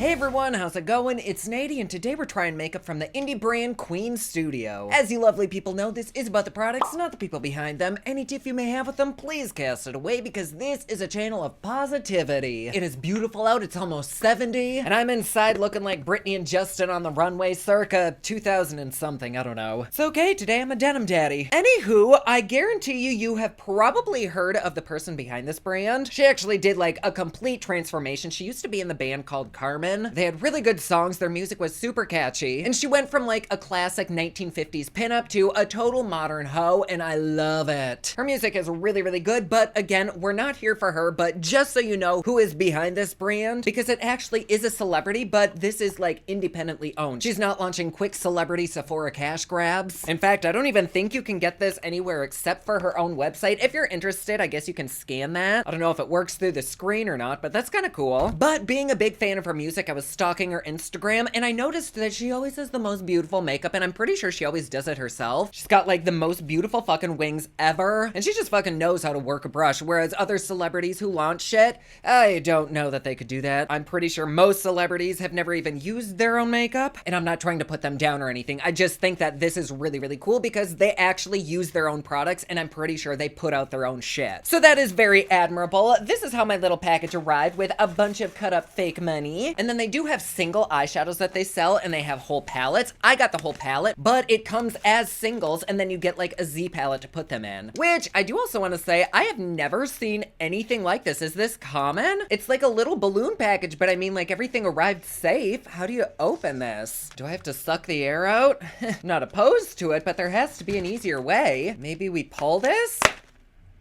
Hey everyone, how's it going? It's Nady, and today we're trying makeup from the indie brand Queen Studio. As you lovely people know, this is about the products, not the people behind them. Any tiff you may have with them, please cast it away, because this is a channel of positivity. It is beautiful out, it's almost 70, and I'm inside looking like Britney and Justin on the runway circa 2000 and something, I don't know. It's okay, today I'm a denim daddy. Anywho, I guarantee you have probably heard of the person behind this brand. She actually did like a complete transformation. She used to be in the band called Carmen. They had really good songs, their music was super catchy, and she went from like a classic 1950s pinup to a total modern hoe, and I love it. Her music is really good, but again, we're not here for her, but just so you know who is behind this brand, because it actually is a celebrity, but this is like independently owned. She's not launching quick celebrity Sephora cash grabs. In fact, I don't even think you can get this anywhere except for her own website. If you're interested, I guess you can scan that. I don't know if it works through the screen or not, but that's kind of cool. But being a big fan of her music, I was stalking her Instagram, and I noticed that she always has the most beautiful makeup, and I'm pretty sure she always does it herself. She's got like the most beautiful fucking wings ever, and she just fucking knows how to work a brush, whereas other celebrities who launch shit, I don't know that they could do that. I'm pretty sure most celebrities have never even used their own makeup, and I'm not trying to put them down or anything. I just think that this is really cool because they actually use their own products, and I'm pretty sure they put out their own shit. So that is very admirable. This is how my little package arrived, with a bunch of cut up fake money, and then they do have single eyeshadows that they sell, and they have whole palettes. I got the whole palette, but it comes as singles, and then you get like a Z palette to put them in, which I do also want to say I have never seen anything like this. Is this common? It's like a little balloon package, but I mean, like, everything arrived safe. How do you open this? Do I have to suck the air out? Not opposed to it, but there has to be an easier way. Maybe we pull this?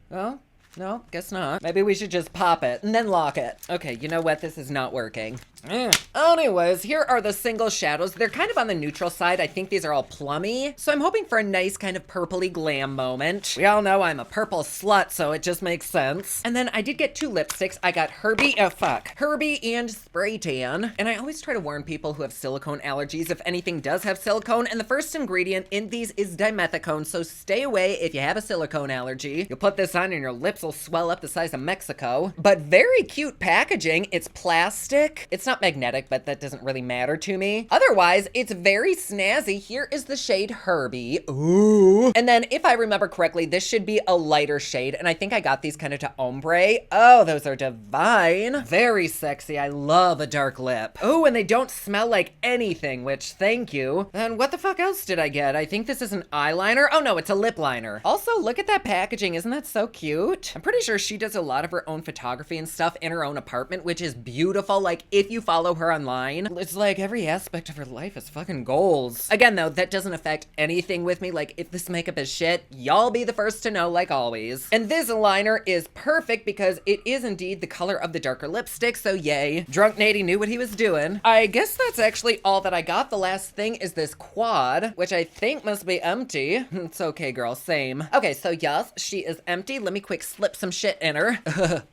Well, no, guess not. Maybe we should just pop it and then lock it. Okay, you know what? This is not working. Anyways, here are the single shadows. They're kind of on the neutral side. I think these are all plummy, so I'm hoping for a nice kind of purpley glam moment. We all know I'm a purple slut, so it just makes sense. And then I did get two lipsticks. I got Herbie and Spray Tan. And I always try to warn people who have silicone allergies if anything does have silicone, and the first ingredient in these is dimethicone, so stay away if you have a silicone allergy. You'll put this on and your lips will swell up the size of Mexico. But very cute packaging. It's plastic. It's not magnetic, but that doesn't really matter to me. Otherwise, it's very snazzy. Here is the shade Herbie. Ooh. And then if I remember correctly, this should be a lighter shade, and I think I got these kind of to ombre. Oh, those are divine. Very sexy. I love a dark lip. Oh, and they don't smell like anything, which thank you. And what the fuck else did I get? I think this is an eyeliner. Oh no, it's a lip liner. Also, look at that packaging. Isn't that so cute? I'm pretty sure she does a lot of her own photography and stuff in her own apartment, which is beautiful. Like, if you follow her online, it's like every aspect of her life is fucking goals. Again though, that doesn't affect anything with me. Like, if this makeup is shit, y'all be the first to know, like always. And this liner is perfect because it is indeed the color of the darker lipstick, so yay. Drunk Nady knew what he was doing. I guess that's actually all that I got. The last thing is this quad, which I think must be empty. It's okay, girl, same. Okay, so yes, she is empty. Let me quick slip some shit in her.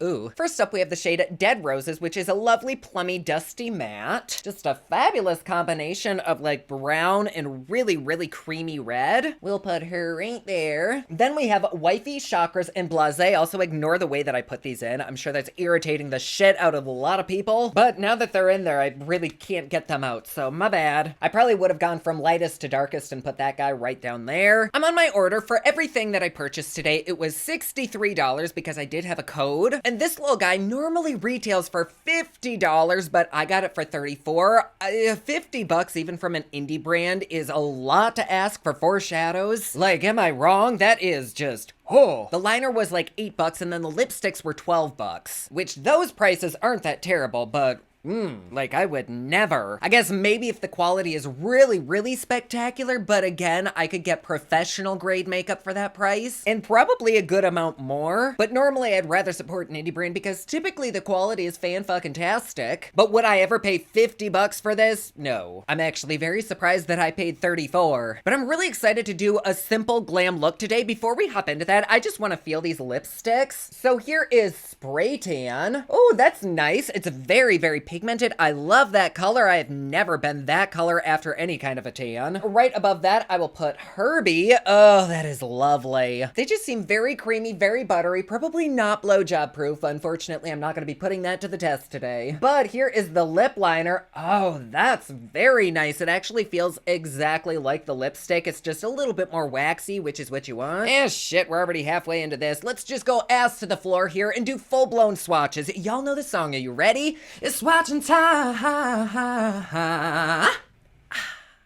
Ooh. First up, we have the shade Dead Roses, which is a lovely plummy dusty matte. Just a fabulous combination of like brown and really creamy red. We'll put her right there. Then we have Wifey, Chakras, and Blasé. Also ignore the way that I put these in. I'm sure that's irritating the shit out of a lot of people, but now that they're in there, I really can't get them out, so my bad. I probably would have gone from lightest to darkest and put that guy right down there. I'm on my order. For everything that I purchased today, it was $63 because I did have a code, and this little guy normally retails for $50, but I got it for $34. 50 bucks even from an indie brand is a lot to ask for 4 shadows. Like, am I wrong? That is just oh. The liner was like $8 and then the lipsticks were $12, which those prices aren't that terrible, but like I would never. I guess maybe if the quality is really spectacular, but again, I could get professional grade makeup for that price and probably a good amount more. But normally I'd rather support an indie brand because typically the quality is fan-fucking-tastic. But would I ever pay $50 for this? No. I'm actually very surprised that I paid $34. But I'm really excited to do a simple glam look today. Before we hop into that, I just want to feel these lipsticks. So here is Spray Tan. Oh, that's nice. It's very pinky pigmented. I love that color. I have never been that color after any kind of a tan. Right above that, I will put Herbie. Oh, that is lovely. They just seem very creamy, very buttery, probably not blowjob proof. Unfortunately, I'm not going to be putting that to the test today. But here is the lip liner. Oh, that's very nice. It actually feels exactly like the lipstick. It's just a little bit more waxy, which is what you want. Eh, shit, we're already halfway into this. Let's just go ass to the floor here and do full-blown swatches. Y'all know the song. Are you ready? It's swatching time.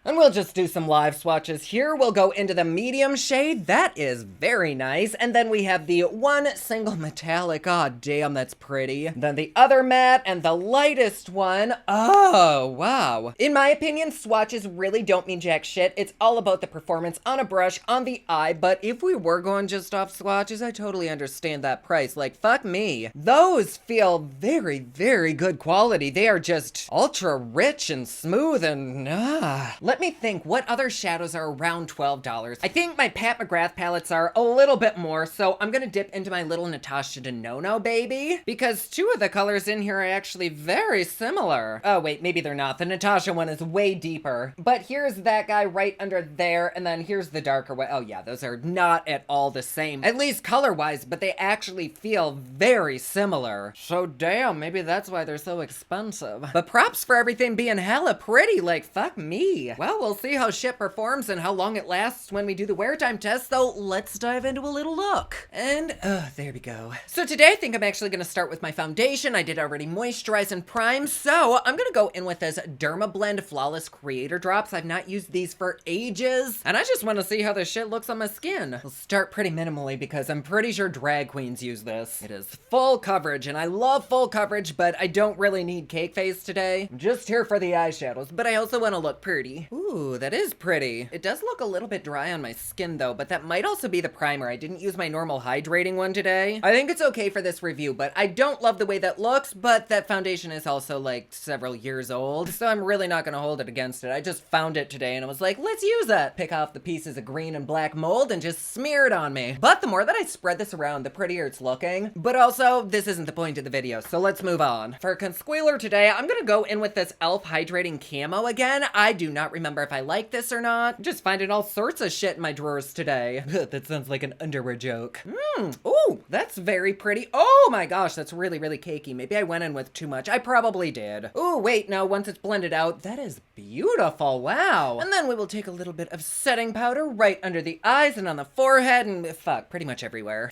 And we'll just do some live swatches here. We'll go into the medium shade. That is very nice. And then we have the one single metallic. Oh, damn, that's pretty. Then the other matte and the lightest one. Oh, wow. In my opinion, swatches really don't mean jack shit. It's all about the performance on a brush, on the eye. But if we were going just off swatches, I totally understand that price. Like, fuck me. Those feel very, very good quality. They are just ultra rich and smooth and Let me think, what other shadows are around $12? I think my Pat McGrath palettes are a little bit more, so I'm gonna dip into my little Natasha Denona baby, because two of the colors in here are actually very similar. Oh wait, maybe they're not. The Natasha one is way deeper. But here's that guy right under there, and then here's the darker one. Oh yeah, those are not at all the same, at least color-wise, but they actually feel very similar. So damn, maybe that's why they're so expensive. But props for everything being hella pretty, like fuck me. Well, we'll see how shit performs and how long it lasts when we do the wear time test, so let's dive into a little look. And, there we go. So today I think I'm actually gonna start with my foundation. I did already moisturize and prime, so I'm gonna go in with this Dermablend Flawless Creator Drops. I've not used these for ages, and I just wanna see how this shit looks on my skin. We'll start pretty minimally because I'm pretty sure drag queens use this. It is full coverage, and I love full coverage, but I don't really need cake face today. I'm just here for the eyeshadows, but I also wanna look pretty. Ooh, that is pretty. It does look a little bit dry on my skin though, but that might also be the primer. I didn't use my normal hydrating one today. I think it's okay for this review, but I don't love the way that looks, but that foundation is also like several years old, so I'm really not gonna hold it against it. I just found it today and I was like, let's use it. Pick off the pieces of green and black mold and just smear it on me. But the more that I spread this around, the prettier it's looking. But also, this isn't the point of the video, so let's move on. For concealer today, I'm gonna go in with this e.l.f. Hydrating Camo again. I do not remember if I like this or not. I'm just finding all sorts of shit in my drawers today. That sounds like an underwear joke. Ooh, that's very pretty. Oh my gosh, that's really, really cakey. Maybe I went in with too much. I probably did. Ooh, wait, no, once it's blended out, that is beautiful, wow. And then we will take a little bit of setting powder right under the eyes and on the forehead and fuck, pretty much everywhere.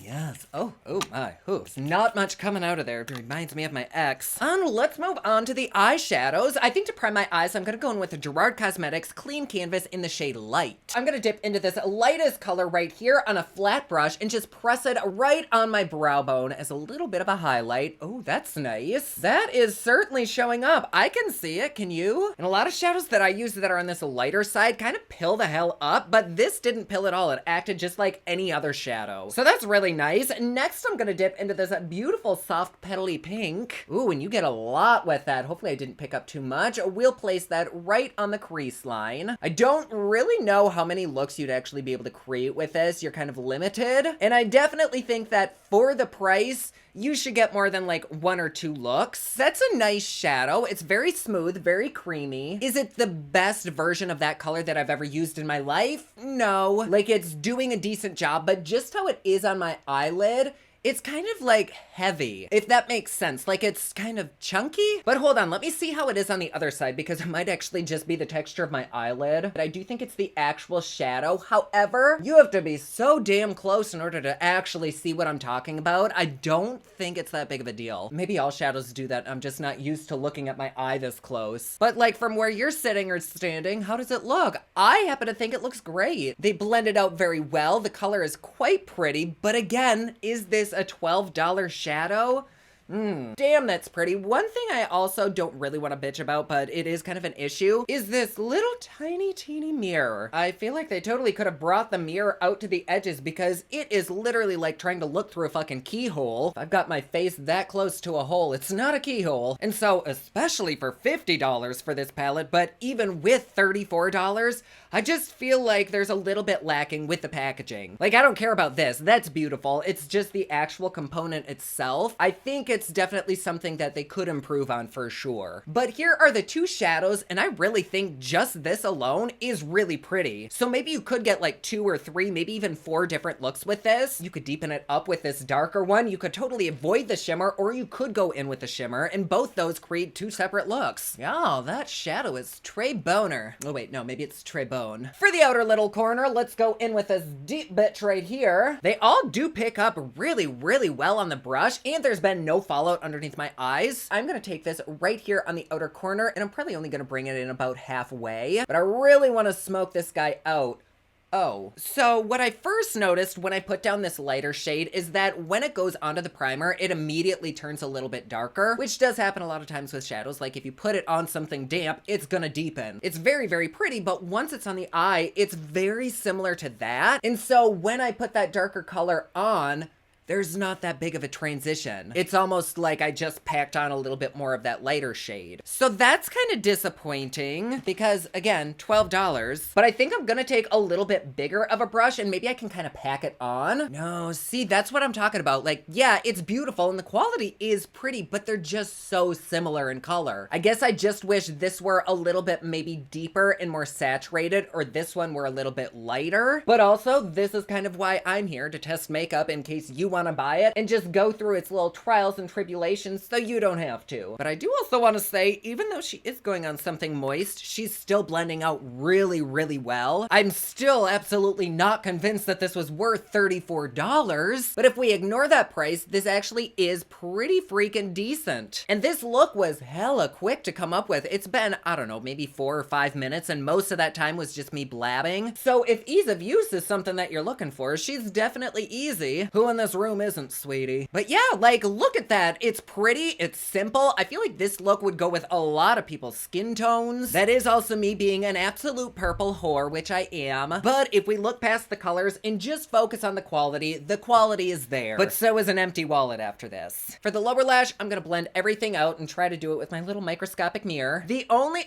Yes. Oh my. There's not much coming out of there. It reminds me of my ex. And let's move on to the eyeshadows. I think to prime my eyes, I'm gonna go in with the Gerard Cosmetics Clean Canvas in the shade Light. I'm gonna dip into this lightest color right here on a flat brush and just press it right on my brow bone as a little bit of a highlight. Oh, that's nice. That is certainly showing up. I can see it, can you? And a lot of shadows that I use that are on this lighter side kind of pill the hell up, but this didn't pill at all. It acted just like any other shadow. So that's really nice. Next, I'm gonna dip into this beautiful soft petally pink. Ooh, and you get a lot with that. Hopefully I didn't pick up too much. We'll place that right on the crease line. I don't really know how many looks you'd actually be able to create with this. You're kind of limited. And I definitely think that for the price, you should get more than like 1 or 2 looks. That's a nice shadow. It's very smooth, very creamy. Is it the best version of that color that I've ever used in my life? No. Like, it's doing a decent job, but just how it is on my eyelid, it's kind of like heavy, if that makes sense. Like, it's kind of chunky. But hold on, let me see how it is on the other side, because it might actually just be the texture of my eyelid. But I do think it's the actual shadow. However, you have to be so damn close in order to actually see what I'm talking about. I don't think it's that big of a deal. Maybe all shadows do that. I'm just not used to looking at my eye this close. But like, from where you're sitting or standing, how does it look? I happen to think it looks great. They blend it out very well. The color is quite pretty, but again, is this a $12 shadow? Damn, that's pretty. One thing I also don't really want to bitch about, but it is kind of an issue, is this little tiny, teeny mirror. I feel like they totally could have brought the mirror out to the edges because it is literally like trying to look through a fucking keyhole. If I've got my face that close to a hole, it's not a keyhole. And so, especially for $50 for this palette, but even with $34, I just feel like there's a little bit lacking with the packaging. Like, I don't care about this. That's beautiful. It's just the actual component itself. I think it's definitely something that they could improve on for sure. But here are the two shadows, and I really think just this alone is really pretty. So maybe you could get like 2 or 3, maybe even 4 different looks with this. You could deepen it up with this darker one. You could totally avoid the shimmer, or you could go in with the shimmer, and both those create 2 separate looks. Yeah, that shadow is Trey Boner. Oh wait, no, maybe it's Trey Bone. For the outer little corner, let's go in with this deep bit right here. They all do pick up really, really well on the brush, and there's been no fallout underneath my eyes. I'm gonna take this right here on the outer corner, and I'm probably only gonna bring it in about halfway, but I really wanna smoke this guy out. Oh, so what I first noticed when I put down this lighter shade is that when it goes onto the primer, it immediately turns a little bit darker, which does happen a lot of times with shadows. Like if you put it on something damp, it's gonna deepen. It's very, very pretty, but once it's on the eye, it's very similar to that. And so when I put that darker color on, there's not that big of a transition. It's almost like I just packed on a little bit more of that lighter shade. So that's kind of disappointing because, again, $12. But I think I'm gonna take a little bit bigger of a brush and maybe I can kind of pack it on. No, see, that's what I'm talking about. Like, yeah, it's beautiful and the quality is pretty, but they're just so similar in color. I guess I just wish this were a little bit maybe deeper and more saturated, or this one were a little bit lighter. But also, this is kind of why I'm here, to test makeup in case you want to buy it and just go through its little trials and tribulations so you don't have to. But I do also want to say, even though she is going on something moist, she's still blending out really, really well. I'm still absolutely not convinced that this was worth $34, but if we ignore that price, this actually is pretty freaking decent. And this look was hella quick to come up with. It's been, I don't know, maybe 4 or 5 minutes, and most of that time was just me blabbing. So if ease of use is something that you're looking for, she's definitely easy. Who in this room isn't, sweetie? But yeah, like, look at that. It's pretty, it's simple. I feel like this look would go with a lot of people's skin tones. That is also me being an absolute purple whore, which I am. But if we look past the colors and just focus on the quality is there. But so is an empty wallet after this. For the lower lash, I'm gonna blend everything out and try to do it with my little microscopic mirror.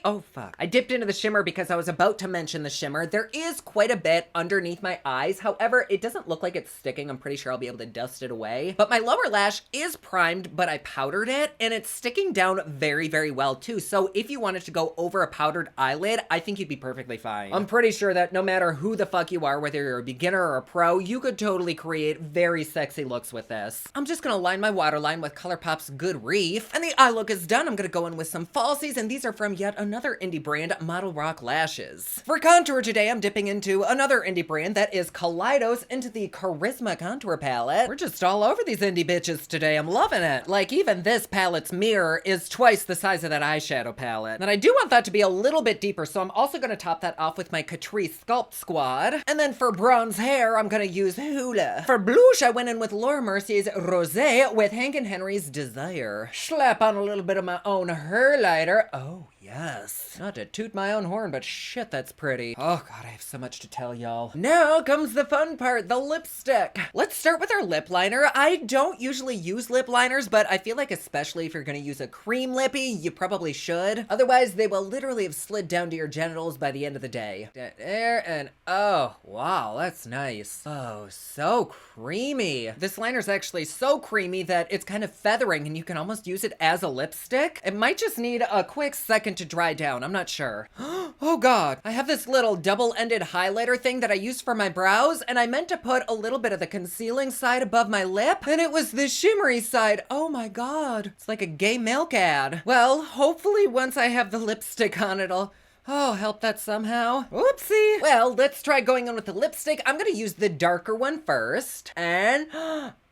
Oh fuck. I dipped into the shimmer because I was about to mention the shimmer. There is quite a bit underneath my eyes. However, it doesn't look like it's sticking. I'm pretty sure I'll be able to dust it away. But my lower lash is primed, but I powdered it, and it's sticking down very, very well too. So if you wanted to go over a powdered eyelid, I think you'd be perfectly fine. I'm pretty sure that no matter who the fuck you are, whether you're a beginner or a pro, you could totally create very sexy looks with this. I'm just gonna line my waterline with ColourPop's Good Reef, and the eye look is done. I'm gonna go in with some falsies, and these are from yet another indie brand, Model Rock Lashes. For contour today, I'm dipping into another indie brand that is Kaleidos into the Charisma Contour Palette. We're just all over these indie bitches today. I'm loving it. Like, even this palette's mirror is twice the size of that eyeshadow palette. And I do want that to be a little bit deeper, so I'm also gonna top that off with my Catrice Sculpt Squad. And then for bronze hair, I'm gonna use Hoola. For blush, I went in with Laura Mercier's Rosé with Hank and Henry's Desire. Slap on a little bit of my own highlighter. Oh, yes. Not to toot my own horn, but shit, that's pretty. Oh god, I have so much to tell y'all. Now comes the fun part, the lipstick. Let's start with our lip liner. I don't usually use lip liners, but I feel like especially if you're gonna use a cream lippy, you probably should. Otherwise, they will literally have slid down to your genitals by the end of the day. There, and oh, wow, that's nice. Oh, so creamy. This liner's actually so creamy that it's kind of feathering, and you can almost use it as a lipstick. It might just need a quick second to dry down, I'm not sure. Oh god, I have this little double-ended highlighter thing that I use for my brows, and I meant to put a little bit of the concealing side above my lip, and it was the shimmery side. Oh my god, it's like a gay milk ad. Well, hopefully once I have the lipstick on, it'll help that somehow. Oopsie. Well, let's try going on with the lipstick. I'm gonna use the darker one first, and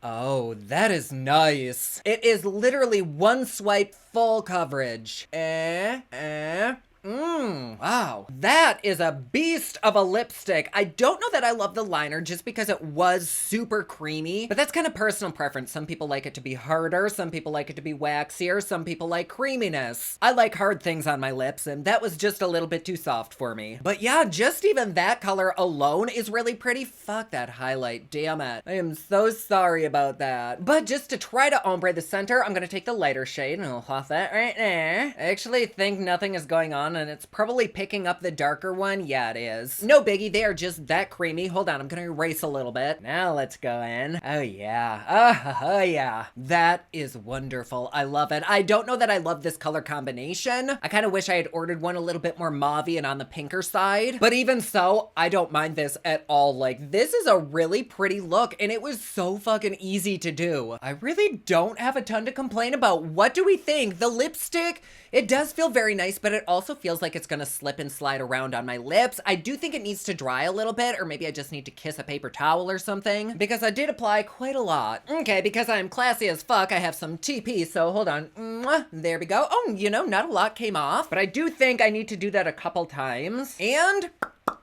oh, that is nice. It is literally one swipe, full coverage. Wow. That is a beast of a lipstick. I don't know that I love the liner just because it was super creamy, but that's kind of personal preference. Some people like it to be harder, some people like it to be waxier, some people like creaminess. I like hard things on my lips, and that was just a little bit too soft for me. But yeah, just even that color alone is really pretty. Fuck that highlight, damn it. I am so sorry about that. But just to try to ombre the center, I'm gonna take the lighter shade, and I'll hop that right there. I actually think nothing is going on and it's probably picking up the darker one. Yeah, it is. No biggie, they are just that creamy. Hold on, I'm gonna erase a little bit. Now let's go in. Oh yeah, oh yeah. That is wonderful. I love it. I don't know that I love this color combination. I kind of wish I had ordered one a little bit more mauvey and on the pinker side, but even so, I don't mind this at all. Like, this is a really pretty look, and it was so fucking easy to do. I really don't have a ton to complain about. What do we think? The lipstick, it does feel very nice, but it also feels like it's gonna slip and slide around on my lips. I do think it needs to dry a little bit, or maybe I just need to kiss a paper towel or something, because I did apply quite a lot. Okay, because I'm classy as fuck, I have some TP, so hold on. Mwah, there we go. Oh, you know, not a lot came off, but I do think I need to do that a couple times. And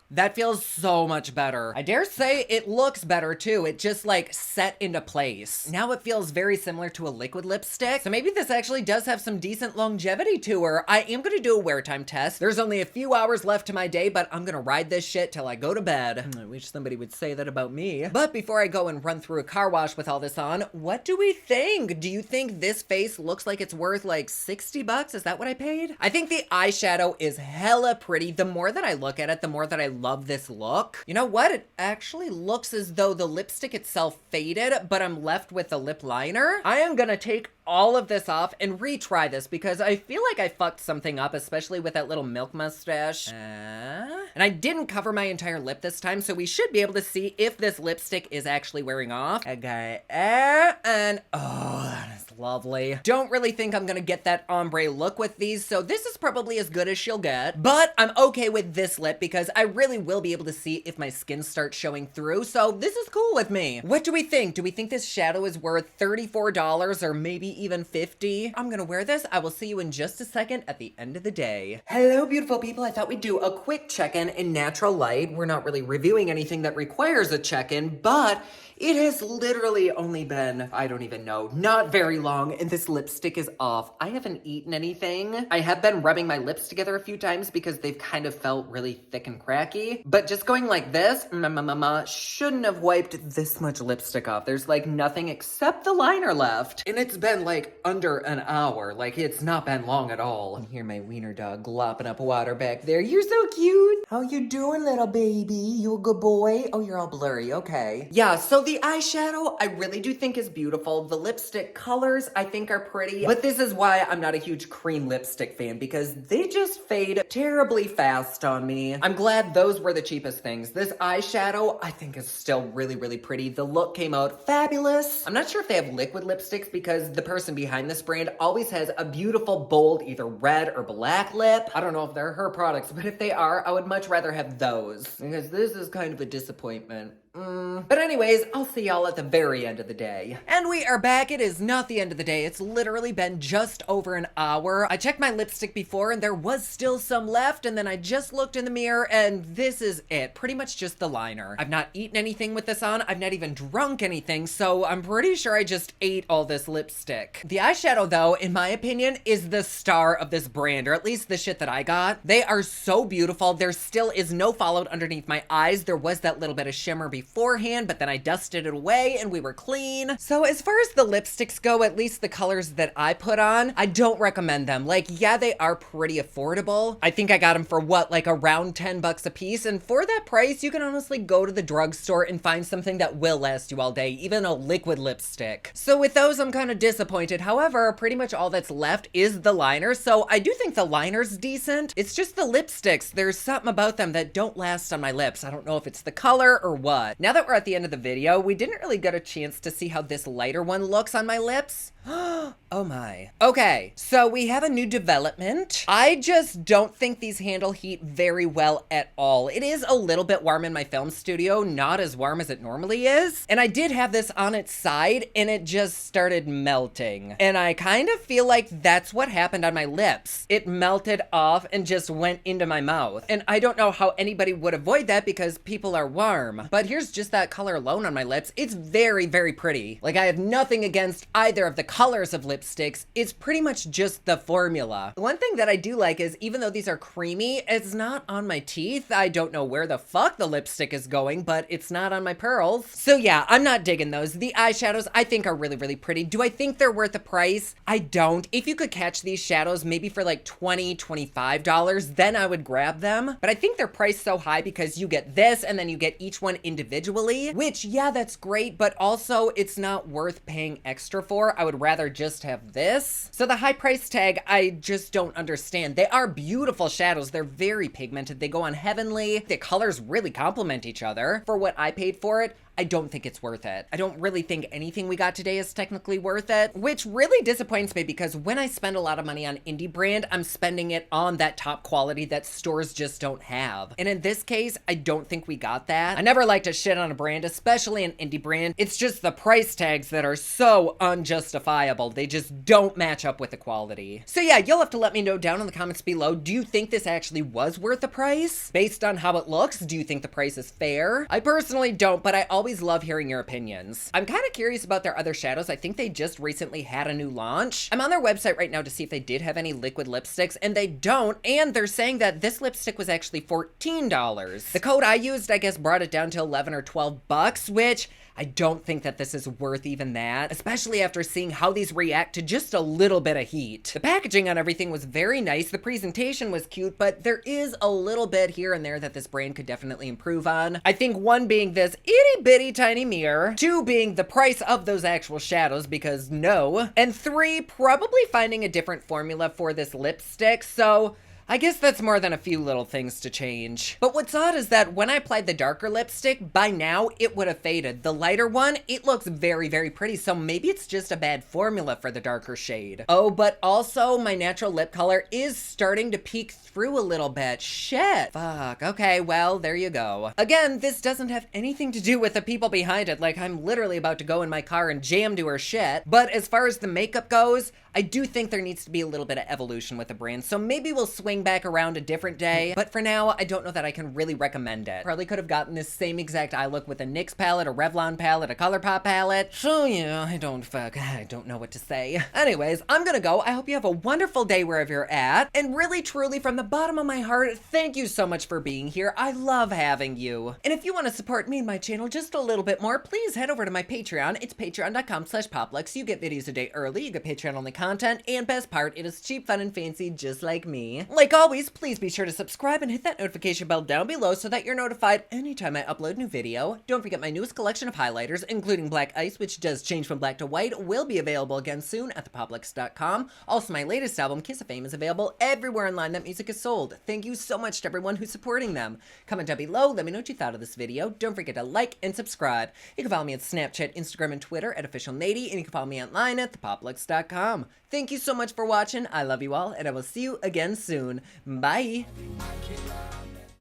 that feels so much better. I dare say it looks better too. It just like set into place. Now it feels very similar to a liquid lipstick. So maybe this actually does have some decent longevity to her. I am gonna do a wear time test. There's only a few hours left to my day, but I'm gonna ride this shit till I go to bed. I wish somebody would say that about me. But before I go and run through a car wash with all this on, what do we think? Do you think this face looks like it's worth like 60 bucks? Is that what I paid? I think the eyeshadow is hella pretty. The more that I look at it, the more that I love this look. You know what? It actually looks as though the lipstick itself faded, but I'm left with the lip liner. I am gonna take all of this off and retry this because I feel like I fucked something up, especially with that little milk mustache. And I didn't cover my entire lip this time, so we should be able to see if this lipstick is actually wearing off. Okay, and oh, that is lovely. Don't really think I'm gonna get that ombre look with these, so this is probably as good as she'll get, but I'm okay with this lip because I really will be able to see if my skin starts showing through, so this is cool with me. What do we think? Do we think this shadow is worth $34 or maybe even $50? I'm gonna wear this. I will see you in just a second at the end of the day. Hello, beautiful people. I thought we'd do a quick check-in in natural light. We're not really reviewing anything that requires a check-in, but it has literally only been, I don't even know, not very long, and this lipstick is off. I haven't eaten anything. I have been rubbing my lips together a few times because they've kind of felt really thick and cracky, but just going like this, shouldn't have wiped this much lipstick off. There's like nothing except the liner left, and it's been like under an hour. Like, it's not been long at all. And hear my wiener dog glopping up water back there. You're so cute. How you doing, little baby? You a good boy? Oh, you're all blurry. Okay. Yeah, so the eyeshadow, I really do think is beautiful. The lipstick colors, I think are pretty, but this is why I'm not a huge cream lipstick fan, because they just fade terribly fast on me. I'm glad those were the cheapest things. This eyeshadow, I think is still really, really pretty. The look came out fabulous. I'm not sure if they have liquid lipsticks because the person behind this brand always has a beautiful, bold, either red or black lip. I don't know if they're her products, but if they are, I would much rather have those, because this is kind of a disappointment. But anyways, I'll see y'all at the very end of the day. And we are back. It is not the end of the day. It's literally been just over an hour. I checked my lipstick before and there was still some left, and then I just looked in the mirror and this is it. Pretty much just the liner. I've not eaten anything with this on. I've not even drunk anything, so I'm pretty sure I just ate all this lipstick. The eyeshadow, though, in my opinion, is the star of this brand, or at least the shit that I got. They are so beautiful. There still is no fallout underneath my eyes. There was that little bit of shimmer beforehand, but then I dusted it away and we were clean. So as far as the lipsticks go, at least the colors that I put on, I don't recommend them. Like, yeah, they are pretty affordable. I think I got them for what, like around 10 bucks a piece, and for that price, you can honestly go to the drugstore and find something that will last you all day, even a liquid lipstick. So with those, I'm kind of disappointed. However, pretty much all that's left is the liner, so I do think the liner's decent. It's just the lipsticks. There's something about them that don't last on my lips. I don't know if it's the color or what. Now that we're at the end of the video, we didn't really get a chance to see how this lighter one looks on my lips. Oh my. Okay, so we have a new development. I just don't think these handle heat very well at all. It is a little bit warm in my film studio, not as warm as it normally is. And I did have this on its side and it just started melting. And I kind of feel like that's what happened on my lips. It melted off and just went into my mouth. And I don't know how anybody would avoid that because people are warm. But here's here's just that color alone on my lips. It's very, very pretty. Like, I have nothing against either of the colors of lipsticks. It's pretty much just the formula. One thing that I do like is even though these are creamy, it's not on my teeth. I don't know where the fuck the lipstick is going, but it's not on my pearls. So yeah, I'm not digging those. The eyeshadows I think are really, really pretty. Do I think they're worth the price? I don't. If you could catch these shadows maybe for like $20, $25, then I would grab them. But I think they're priced so high because you get this and then you get each one individually, which yeah, that's great, but also it's not worth paying extra for. I would rather just have this. So the high price tag, I just don't understand. They are beautiful shadows. They're very pigmented. They go on heavenly. The colors really complement each other. For what I paid for it, I don't think it's worth it. I don't really think anything we got today is technically worth it, which really disappoints me because when I spend a lot of money on indie brand, I'm spending it on that top quality that stores just don't have. And in this case, I don't think we got that. I never like to shit on a brand, especially an indie brand. It's just the price tags that are so unjustifiable. They just don't match up with the quality. So yeah, you'll have to let me know down in the comments below. Do you think this actually was worth the price? Based on how it looks, do you think the price is fair? I personally don't, but I always love hearing your opinions. I'm kind of curious about their other shadows. I think they just recently had a new launch. I'm on their website right now to see if they did have any liquid lipsticks, and they don't, and they're saying that this lipstick was actually $14. The code I used, I guess, brought it down to 11 or 12 bucks, which I don't think that this is worth even that, especially after seeing how these react to just a little bit of heat. The packaging on everything was very nice, the presentation was cute, but there is a little bit here and there that this brand could definitely improve on. I think one being this itty bitty tiny mirror, two being the price of those actual shadows because no, and three, probably finding a different formula for this lipstick, so I guess that's more than a few little things to change. But what's odd is that when I applied the darker lipstick, by now it would have faded. The lighter one, it looks very, very pretty, so maybe it's just a bad formula for the darker shade. Oh, but also my natural lip color is starting to peek through a little bit. Shit. Fuck. Okay, well, there you go. Again, this doesn't have anything to do with the people behind it. Like, I'm literally about to go in my car and jam to her shit. But as far as the makeup goes, I do think there needs to be a little bit of evolution with the brand, so maybe we'll swing back around a different day, but for now, I don't know that I can really recommend it. Probably could have gotten this same exact eye look with a NYX palette, a Revlon palette, a ColourPop palette. So yeah, I don't know what to say. Anyways, I'm gonna go. I hope you have a wonderful day wherever you're at, and really, truly, from the bottom of my heart, thank you so much for being here. I love having you. And if you want to support me and my channel just a little bit more, please head over to my Patreon. It's patreon.com/poplux. You get videos a day early, you get Patreon-only content, and best part, it is cheap, fun, and fancy just like me. Like always, please be sure to subscribe and hit that notification bell down below so that you're notified anytime I upload a new video. Don't forget my newest collection of highlighters, including Black Ice, which does change from black to white, will be available again soon at thepoplux.com. Also, my latest album, Kiss of Fame, is available everywhere online that music is sold. Thank you so much to everyone who's supporting them. Comment down below, let me know what you thought of this video. Don't forget to like and subscribe. You can follow me on Snapchat, Instagram, and Twitter at officialnady, and you can follow me online at thepoplux.com. Thank you so much for watching. I love you all, and I will see you again soon. Bye.